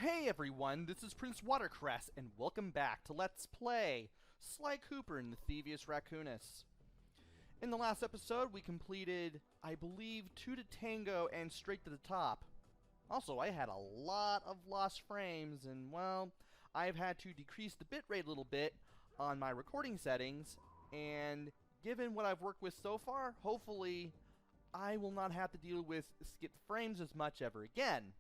Hey everyone, this is PrinceWatercress, and welcome back to Let's Play Sly Cooper and the Thievius Raccoonus. In the last episode, we completed, I believe, 2 to Tango and Straight to the Top. Also, I had a lot of lost frames, and, well, I've had to decrease the bitrate a little bit on my recording settings, and given what I've worked with so far, hopefully I will not have to deal with skipped frames as much ever again.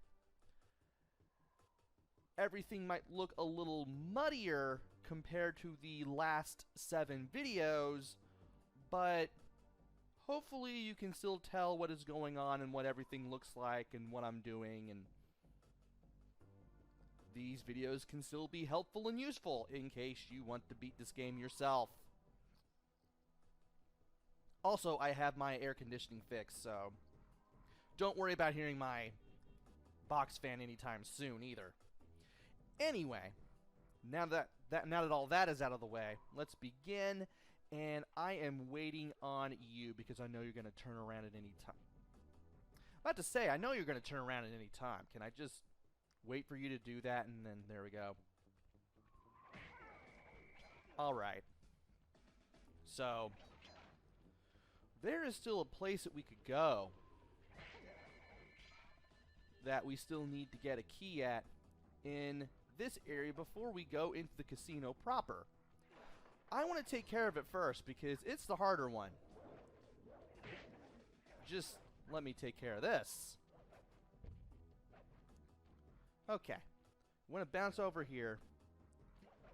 Everything might look a little muddier compared to the last 7 videos, but hopefully you can still tell what is going on and what everything looks like and what I'm doing, and these videos can still be helpful and useful in case you want to beat this game yourself. Also, I have my air conditioning fixed, so don't worry about hearing my box fan anytime soon either. Anyway, now that all that is out of the way, let's begin, and I am waiting on you because I know you're going to turn around at any time. About to say, I know you're going to turn around at any time. Can I just wait for you to do that, and then there we go. Alright. So, there is still a place that we could go that we still need to get a key at in this area before we go into the casino proper. I want to take care of it first because it's the harder one. Just let me take care of this. Okay. I want to bounce over here,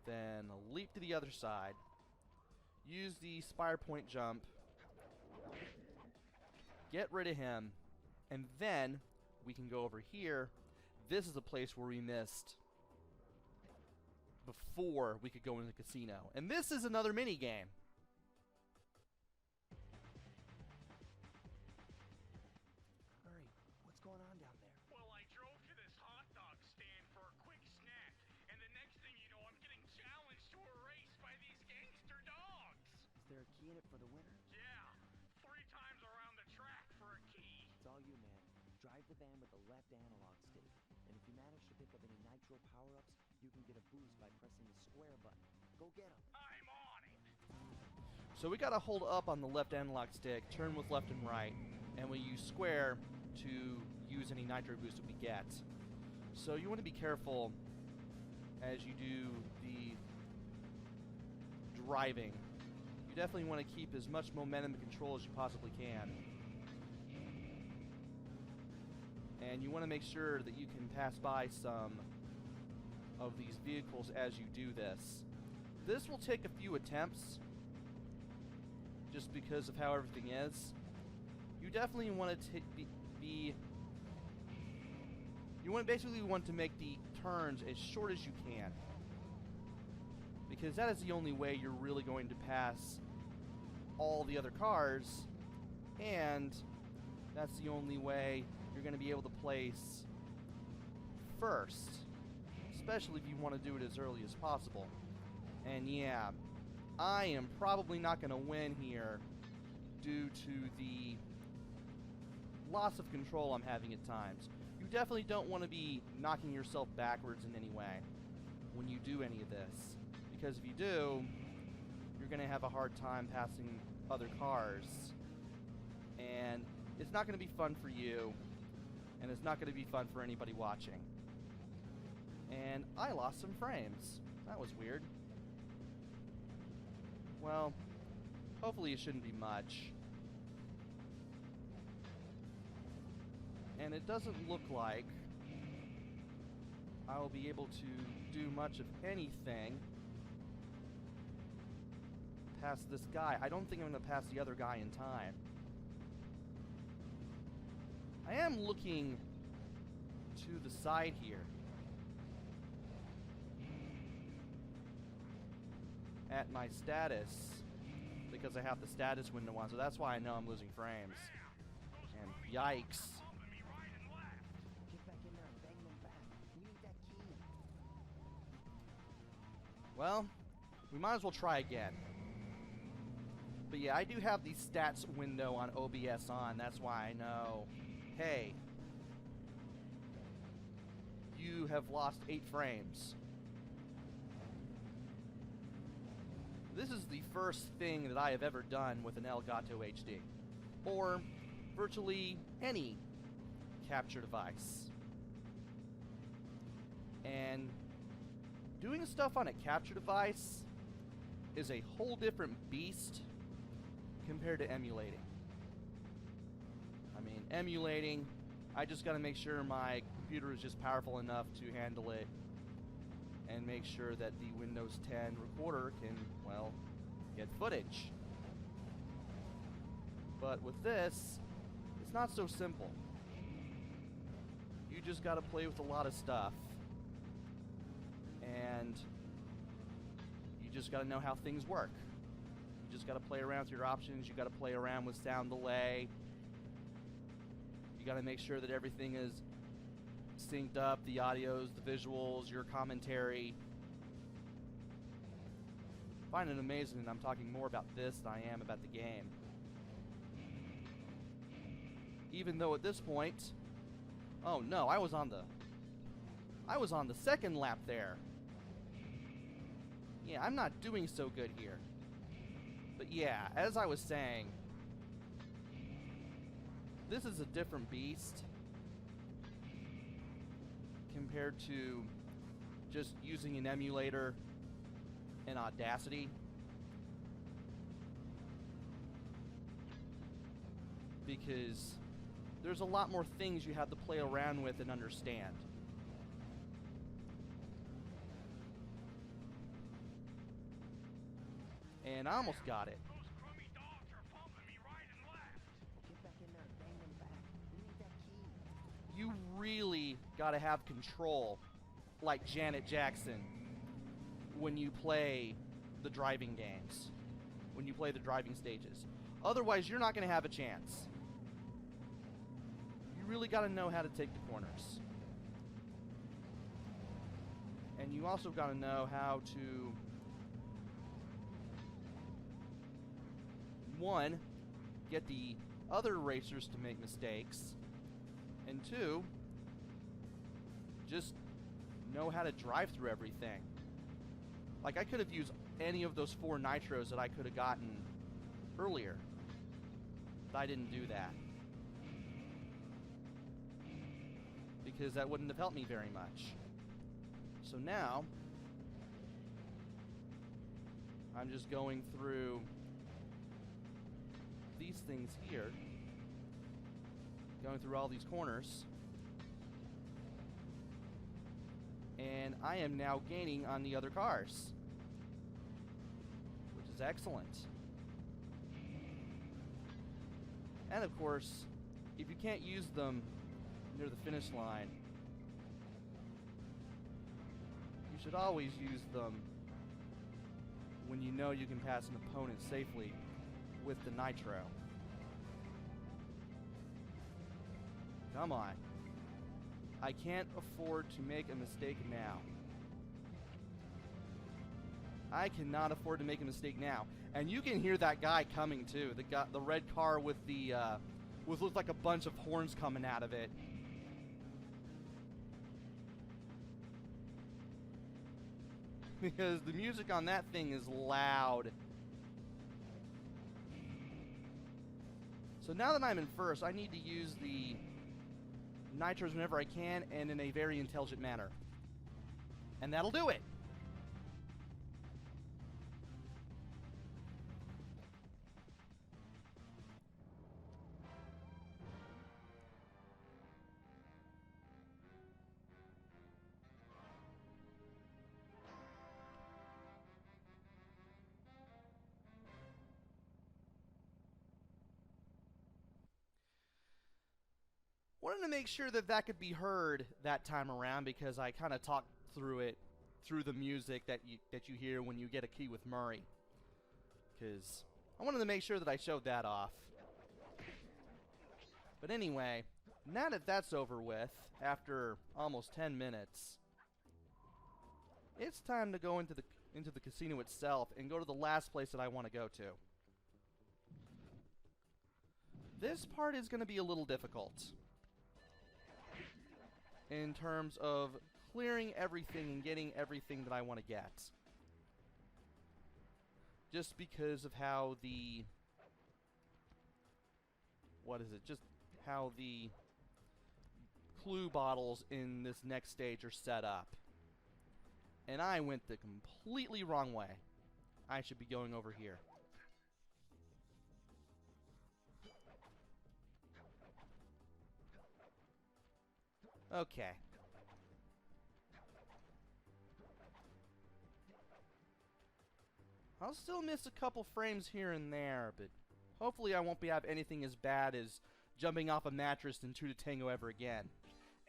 then leap to the other side, use the spire point jump, get rid of him, and then we can go over here. This is a place where we missed before we could go into the casino. And this is another mini game. Hurry, what's going on down there? Well, I drove to this hot dog stand for a quick snack, and the next thing you know, I'm getting challenged to a race by these gangster dogs. Is there a key in it for the winner? Yeah, 3 times around the track for a key. It's all you, man. Drive the van with the left analog stick. And if you manage to pick up any nitro power-ups, you can get a boost by pressing the square button. Go get them. I'm on it. So we gotta hold up on the left analog stick, turn with left and right, and we use square to use any nitro boost that we get. So you want to be careful as you do the driving. You definitely want to keep as much momentum and control as you possibly can. And you want to make sure that you can pass by some of these vehicles as you do this. This will take a few attempts, just because of how everything is. You definitely want to basically want to make the turns as short as you can, because that is the only way you're really going to pass all the other cars, and that's the only way you're going to be able to place first, especially if you want to do it as early as possible. And yeah, I am probably not going to win here due to the loss of control I'm having at times. You definitely don't want to be knocking yourself backwards in any way when you do any of this, because if you do, you're going to have a hard time passing other cars, and it's not going to be fun for you, and it's not going to be fun for anybody watching. And I lost some frames. That was weird. Well, hopefully it shouldn't be much. And it doesn't look like I will be able to do much of anything past this guy. I don't think I'm going to pass the other guy in time. I am looking to the side here at my status because I have the status window on, so that's why I know I'm losing frames. And yikes. Get back in there and bang them back. We need that key. Well, we might as well try again. But yeah, I do have the stats window on OBS on, that's why I know, hey, you have lost 8 frames. This is the first thing that I have ever done with an Elgato HD, or virtually any capture device. And doing stuff on a capture device is a whole different beast compared to emulating. I mean, emulating, I just gotta make sure my computer is just powerful enough to handle it and make sure that the Windows 10 recorder can, well, get footage. But with this, it's not so simple. You just gotta play with a lot of stuff. And you just gotta know how things work. You just gotta play around with your options. You gotta play around with sound delay. You gotta make sure that everything is synced up, the audios, the visuals, your commentary. I find it amazing that I'm talking more about this than I am about the game. Even though at this point, oh no, I was on the second lap there. Yeah, I'm not doing so good here. But yeah, as I was saying, this is a different beast compared to just using an emulator and Audacity. Because there's a lot more things you have to play around with and understand. And I almost got it. Those crummy dogs are bumping me right and left. Get back in there and bang them back. We need that key. You really gotta have control, like Janet Jackson, when you play the driving games, when you play the driving stages. Otherwise, you're not gonna have a chance. You really gotta know how to take the corners. And you also gotta know how to, one, get the other racers to make mistakes, and two, just know how to drive through everything. Like, I could have used any of those 4 nitros that I could have gotten earlier, but I didn't do that. Because that wouldn't have helped me very much. So now, I'm just going through these things here, going through all these corners, and I am now gaining on the other cars, which is excellent. And of course, if you can't use them near the finish line, you should always use them when you know you can pass an opponent safely with the nitro. Come on. I can't afford to make a mistake now. I cannot afford to make a mistake now. And you can hear that guy coming too. The red car with the with looks like a bunch of horns coming out of it. Because the music on that thing is loud. So now that I'm in first, I need to use the nitros whenever I can and in a very intelligent manner. And that'll do it. Wanted to make sure that that could be heard that time around, because I kind of talked through it through the music that you hear when you get a key with Murray. Because I wanted to make sure that I showed that off. But anyway, now that that's over with, after almost 10 minutes, it's time to go into the casino itself and go to the last place that I want to go to. This part is going to be a little difficult in terms of clearing everything and getting everything that I want to get. Just because of how the... what is it? Just how the clue bottles in this next stage are set up. And I went the completely wrong way. I should be going over here. Okay. I'll still miss a couple frames here and there, but hopefully I won't have anything as bad as jumping off a mattress in 2 to Tango ever again.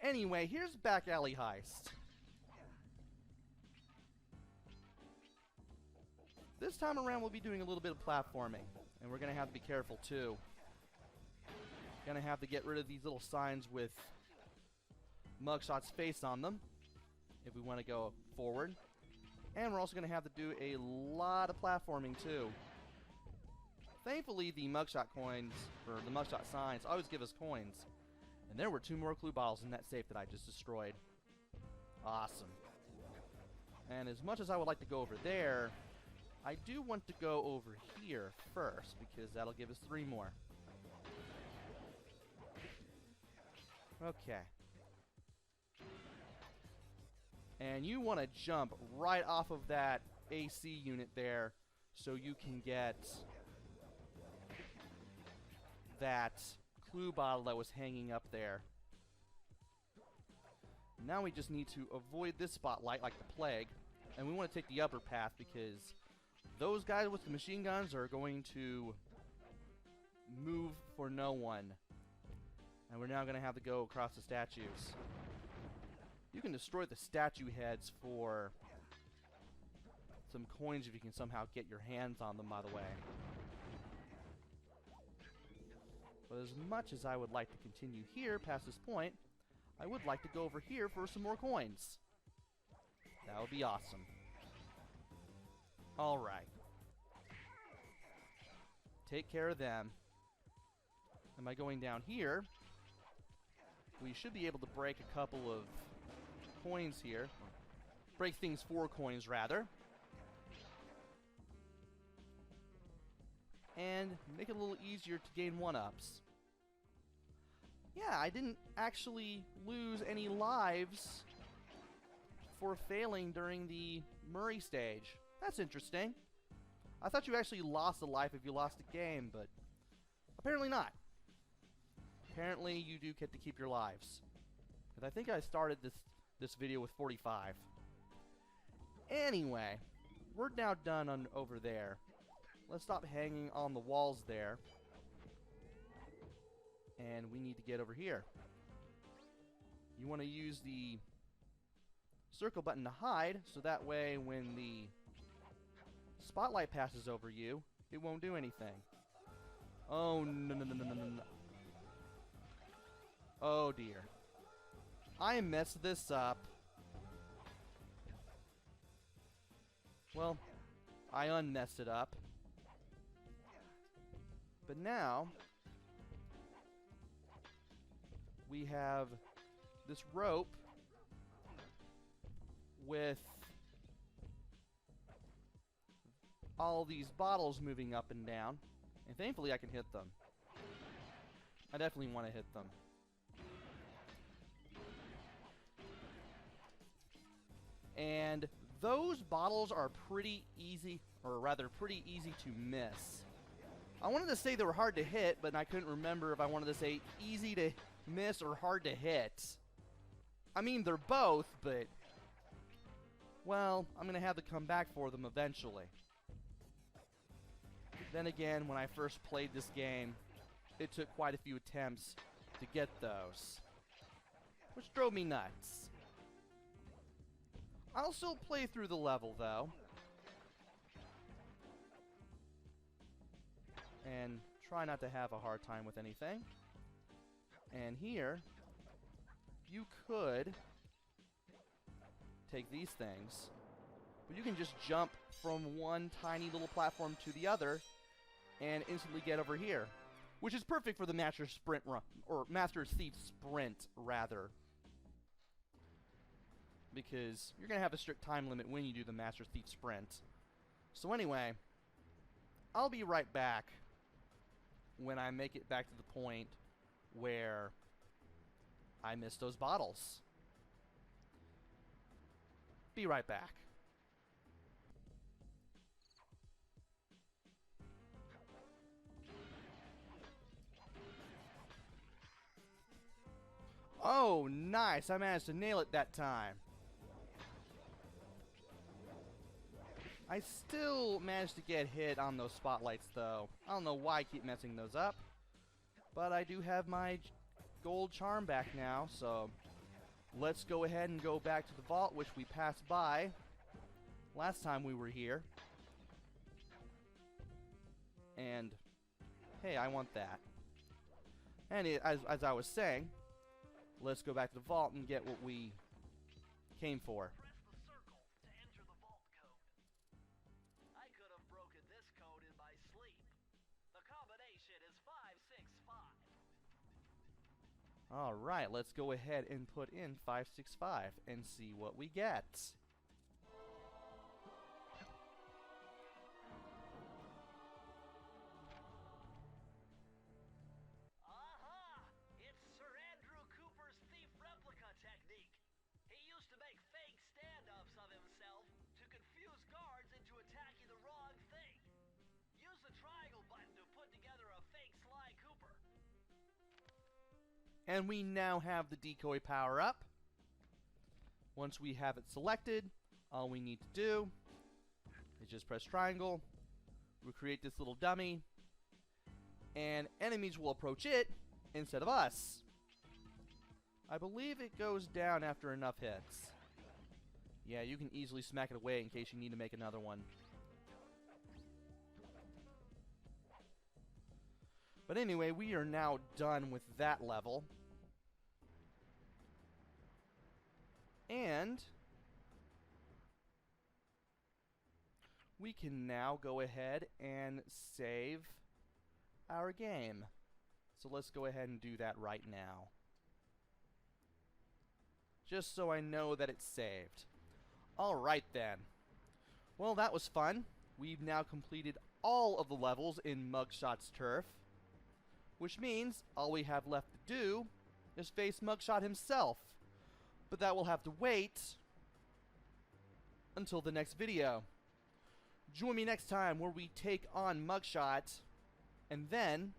Anyway, here's Back Alley Heist. This time around we'll be doing a little bit of platforming, and we're going to have to be careful too. Going to have to get rid of these little signs with Mugshot's face on them if we want to go forward. And we're also going to have to do a lot of platforming too. Thankfully the Mugshot coins, or the Mugshot signs, always give us coins. And there were 2 more clue bottles in that safe that I just destroyed. Awesome. And as much as I would like to go over there, I do want to go over here first, because that'll give us 3 more. Okay. And you want to jump right off of that AC unit there so you can get that clue bottle that was hanging up there. Now we just need to avoid this spotlight like the plague, and we want to take the upper path because those guys with the machine guns are going to move for no one. And we're now going to have to go across the statues. You can destroy the statue heads for some coins if you can somehow get your hands on them, by the way. But as much as I would like to continue here past this point, I would like to go over here for some more coins. That would be awesome. Alright. Take care of them. And by going down here, we should be able to break a couple of coins here. Break things for coins, rather. And make it a little easier to gain 1-ups. Yeah, I didn't actually lose any lives for failing during the Murray stage. That's interesting. I thought you actually lost a life if you lost a game, but apparently not. Apparently you do get to keep your lives. Because I think I started this video with 45. Anyway, we're now done on over there. Let's stop hanging on the walls there. And we need to get over here. You want to use the circle button to hide, so that way when the spotlight passes over you, it won't do anything. Oh, no, no, no, no, no, no. Oh, dear. I messed this up. Well, I unmessed it up. But now we have this rope with all these bottles moving up and down. And thankfully I can hit them. I definitely want to hit them. And those bottles are pretty easy, or rather pretty easy to miss. I wanted to say they were hard to hit, but I couldn't remember if I wanted to say easy to miss or hard to hit. I mean, they're both, but well, I'm going to have to come back for them eventually. Then again, when I first played this game, it took quite a few attempts to get those, which drove me nuts. I'll still play through the level, though. And try not to have a hard time with anything. And here, you could take these things, but you can just jump from one tiny little platform to the other and instantly get over here, which is perfect for the Master Sprint run, or Master Thief Sprint, rather. because you're going to have a strict time limit when you do the Master Thief Sprint. So anyway, I'll be right back when I make it back to the point where I missed those bottles. Be right back. Oh, nice. I managed to nail it that time. I still managed to get hit on those spotlights, though. I don't know why I keep messing those up. But I do have my gold charm back now, so let's go ahead and go back to the vault, which we passed by last time we were here. And, hey, I want that. And as I was saying, let's go back to the vault and get what we came for. Press the circle to enter the vault code. I could have broken this code in my sleep. The combination is 565. Alright, let's go ahead and put in 565 and see what we get. Aha! It's Sir Andrew Cooper's thief replica technique. He used to make fake stand-ups of himself to confuse guards into attacking the wrong thing. Use the triangle button to put together a fake Sly Cooper. And we now have the decoy power up. Once we have it selected, all we need to do is just press triangle, recreate this little dummy, and enemies will approach it instead of us. I believe it goes down after enough hits. Yeah, you can easily smack it away in case you need to make another one. But anyway, we are now done with that level. And we can now go ahead and save our game. So let's go ahead and do that right now. Just so I know that it's saved. Alright then. Well, that was fun. We've now completed all of the levels in Mugshot's turf. Which means all we have left to do is face Mugshot himself. But that will have to wait until the next video. Join me next time where we take on Mugshot and then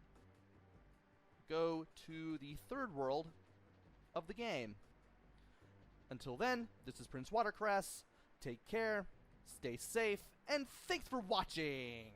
go to the third world of the game. Until then, this is PrinceWatercress. Take care, stay safe, and thanks for watching!